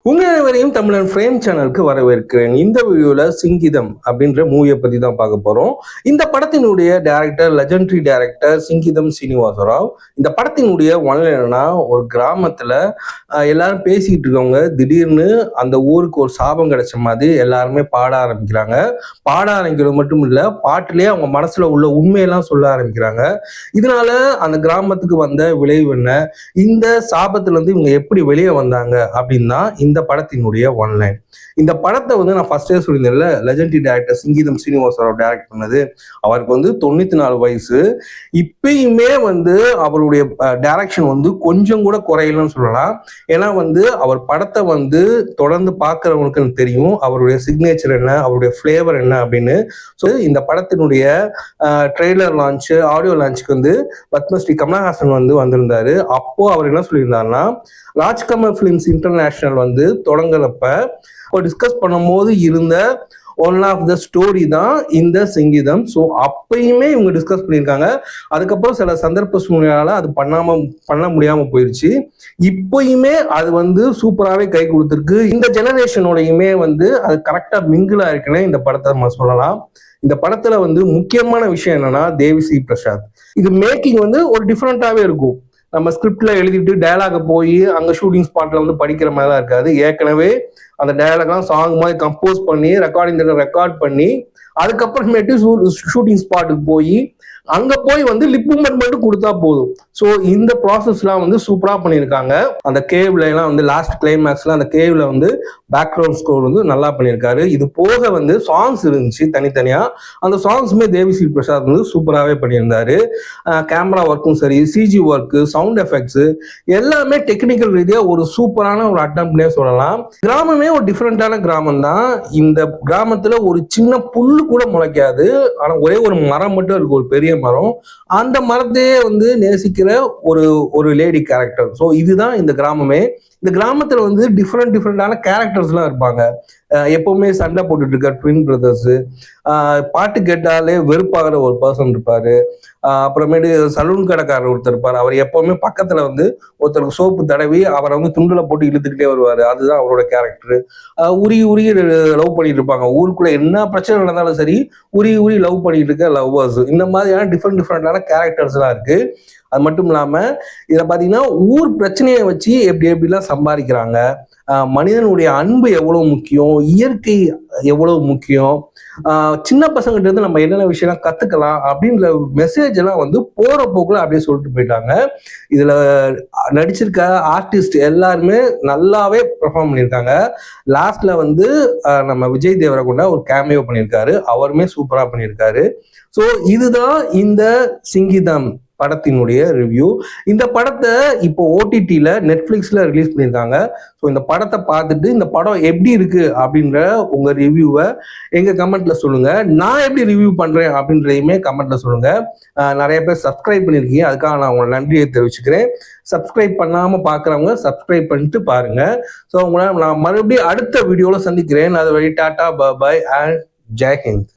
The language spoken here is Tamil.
உங்கள் அனைவரையும் தமிழன் ஃப்ரேம் சேனலுக்கு வரவேற்கிறேன். இந்த வீடியோல சிங்கிதம் அப்படின்ற மூவியை பத்தி தான் பார்க்க போறோம். இந்த படத்தினுடைய director legendary director Singeetam Srinivasa Rao. இந்த படத்தினுடைய ஒன்லைனா ஒரு கிராமத்துல எல்லாரும் பேசிக்கிட்டு இருக்கவங்க திடீர்னு அந்த ஊருக்கு ஒரு சாபம் கிடைச்ச மாதிரி எல்லாருமே பாட ஆரம்பிக்கிறாங்க. பாட ஆரம்பிக்கிறது மட்டும் இல்ல, பாட்டிலேயே அவங்க மனசுல உள்ள உண்மையெல்லாம் சொல்ல ஆரம்பிக்கிறாங்க. இதனால அந்த கிராமத்துக்கு வந்த விளைவு என்ன, இந்த சாபத்துல இருந்து இவங்க எப்படி வெளியே வந்தாங்க அப்படின்னு தான் இந்த படத்தினுடைய ஒன்லைன். இந்த படத்தை நான் ஃபர்ஸ்டே சொல்லியிருந்தேன்ல, legendary director Singeetam Srinivasa Rao direct பண்ணது. அவருக்கு 94 வயசு. இப்பயுமே அவருடைய டைரக்ஷன் கொஞ்சம் கூட குறையலன்னு சொல்லலாம். ஏன்னா அவர் படத்தை தொடர்ந்து பார்க்கறவங்களுக்கு தெரியும் அவருடைய சிக்னேச்சர் என்ன, அவருடைய ஃபிளேவர் என்ன அப்படின்னு. ஸோ இந்த படத்தினுடைய ட்ரெய்லர் லான்ச், ஆடியோ லான்ச்சுக்கு பத்மஸ்ரீ கமலஹாசன் வந்திருந்தாரு. அப்போ அவர் என்ன சொல்லியிருந்தாருன்னா, ராஜ்கமல் பிலிம்ஸ் இன்டர்நேஷனல் தொடங்குறப்ப டிஸ்கஸ் பண்ணும்போது இருந்த ஒன் ஆஃப் த ஸ்டோரி தான் இந்த சிங்கிதம். ஸோ அப்பயுமே இவங்க டிஸ்கஸ் பண்ணியிருக்காங்க. அதுக்கப்புறம் சில சந்தர்ப்ப சூழ்நிலையால அது பண்ண முடியாம போயிடுச்சு. இப்பயுமே அது சூப்பராகவே கை கொடுத்துருக்கு. இந்த ஜெனரேஷனோடையுமே அது கரெக்டா மிங்கிள் ஆயிருக்குன்னு இந்த படத்தை நம்ம சொல்லலாம். இந்த படத்துல முக்கியமான விஷயம் என்னன்னா, தேவிஸ்ரீ பிரசாத். இது மேக்கிங் ஒரு டிஃப்ரெண்டாவே இருக்கும். நம்ம ஸ்கிரிப்ட்ல எழுதிட்டு டயலாக போய் அங்க ஷூட்டிங் ஸ்பாட்ல படிக்கிற மாதிரி தான் இருக்காது. ஏற்கனவே அந்த டயலாக்லாம் சாங் மாதிரி கம்போஸ் பண்ணி ரெக்கார்ட் பண்ணி அதுக்கப்புறமேட்டு ஷூட்டிங் ஸ்பாட்டுக்கு போய் அங்க போய் லிப் மூவ்மெண்ட் மட்டும் கொடுத்தா போதும். ஸோ இந்த ப்ராசஸ்லாம் சூப்பரா பண்ணியிருக்காங்க. அந்த கேவ்ல எல்லாம் லாஸ்ட் கிளைமேக்ஸ்ல அந்த கேவ்ல பேக்ரவுண்ட் ஸ்கோர் நல்லா பண்ணியிருக்காரு. இது போக சாங்ஸ் இருந்துச்சு தனித்தனியா. அந்த சாங்ஸுமே தேவிஸ்ரீ பிரசாத் சூப்பராகவே பண்ணியிருந்தாரு. கேமரா ஒர்க்கும் சரி, சிஜி ஒர்க்கு, சவுண்ட் எஃபெக்ட்ஸ் எல்லாமே டெக்னிக்கல் ரீதியா ஒரு சூப்பரான ஒரு அட்டம்ப்ட்னே சொல்லலாம். கிராமமே ஒரு டிஃப்ரெண்டான கிராமம் தான். இந்த கிராமத்துல ஒரு சின்ன புல்லு கூட முளைக்காது. ஆனா ஒரே ஒரு மரம் மட்டும் இருக்கு, ஒரு பெரிய மரம். அந்த மரத்தையே நேசிக்கிற ஒரு லேடி கேரக்டர். ஸோ இதுதான் இந்த கிராமமே. இந்த கிராமத்துல டிஃப்ரெண்டான கேரக்டர்ஸ் எல்லாம் இருப்பாங்க. எப்பவுமே சண்டை போட்டுட்டு இருக்க ட்வின் பிரதர்ஸ், பாட்டு கேட்டாலே வெறுப்பாகிற ஒரு பர்சன் இருப்பாரு. அப்புறமேட்டு சலூன் கடைக்காரர் ஒருத்தர் இருப்பாரு. அவர் எப்பவுமே பக்கத்துல ஒருத்தருக்கு சோப்பு தடவி அவரை துண்டுல போட்டு இழுத்துக்கிட்டே வருவாரு. அதுதான் அவரோட கேரக்டர். உருகி லவ் பண்ணிட்டு இருப்பாங்க. ஊருக்குள்ள என்ன பிரச்சனை நடந்தாலும் சரி, உருகி லவ் பண்ணிட்டு இருக்க லவ்வர்ஸ். இந்த மாதிரியான டிஃப்ரெண்டான கேரக்டர்ஸ் எல்லாம் இருக்கு. அது மட்டும் இல்லாம இதை பாத்தீங்கன்னா ஊர் பிரச்சனையை வச்சு எப்படிலாம் சம்பாதிக்கிறாங்க, மனிதனுடைய அன்பு எவ்வளவு முக்கியம், இயற்கை எவ்வளவு முக்கியம், சின்ன பசங்கிட்ட இருந்து நம்ம என்னென்ன விஷயம் கத்துக்கலாம் அப்படின்ற மெசேஜ் எல்லாம் போற போக்குல அப்படியே சொல்லிட்டு போயிட்டாங்க. இதுல நடிச்சிருக்க ஆர்டிஸ்ட் எல்லாருமே நல்லாவே பெர்ஃபார்ம் பண்ணியிருக்காங்க. லாஸ்ட்ல நம்ம விஜய் தேவரகொண்டா ஒரு கேமியோ பண்ணியிருக்காரு. அவருமே சூப்பரா பண்ணியிருக்காரு. ஸோ இதுதான் இந்த சிங்கிதம் படத்தினுடைய ரிவ்யூ. இந்த படத்தை இப்போ ஓடிடில நெட்ஃபிளிக்ஸ்ல ரிலீஸ் பண்ணியிருக்காங்க. ஸோ இந்த படத்தை பார்த்துட்டு இந்த படம் எப்படி இருக்கு அப்படின்ற உங்க ரிவ்யூவை எங்க கமெண்ட்ல சொல்லுங்க. நான் எப்படி ரிவ்யூ பண்றேன் அப்படின்றதையுமே கமெண்ட்ல சொல்லுங்க. நிறைய பேர் சப்ஸ்கிரைப் பண்ணியிருக்கீங்க, அதுக்காக நான் உங்களை நன்றியை தெரிவிச்சுக்கிறேன். சப்ஸ்கிரைப் பண்ணாம பாக்குறவங்க சப்ஸ்கிரைப் பண்ணிட்டு பாருங்க. ஸோ உங்களை நான் மறுபடியும் அடுத்த வீடியோல சந்திக்கிறேன். அது வழி டாடா, பாய் அண்ட் ஜெய் ஹிந்த்.